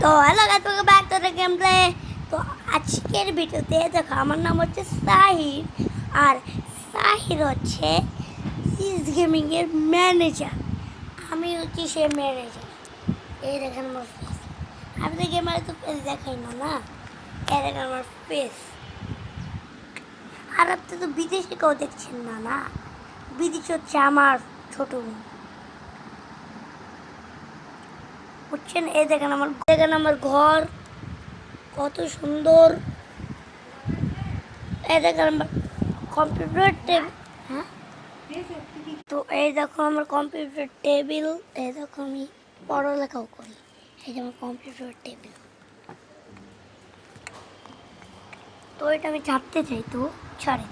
তো hello guys, welcome back to the game play. তো আজকের ভিডিওতে দেখো, আমার নাম হচ্ছে সাহির, আর সাহির হচ্ছে সিজ গেমিং এর ম্যানেজার। আমি হচ্ছি সে ম্যানেজার। এই দেখেন আমার ফেস। আমি তো গেমারে তো ফেস দেখাই না, না এই দেখেন আমার ফেস। আর আপনি তো বিদেশে কেউ দেখছেন না, না বিদেশ হচ্ছে আমার ছোট বোন, বুঝছেন? এই দেখেন আমার ঘর কত সুন্দর। এই দেখেন আমার কম্পিউটার টেবিল। হ্যাঁ, তো এই দেখো আমার কম্পিউটার টেবিল। এই দেখো আমি পড়ালেখাও করি। এই যে আমার কম্পিউটার টেবিল। তো এটা আমি ছাড়তে চাই, তো ছাড়ে।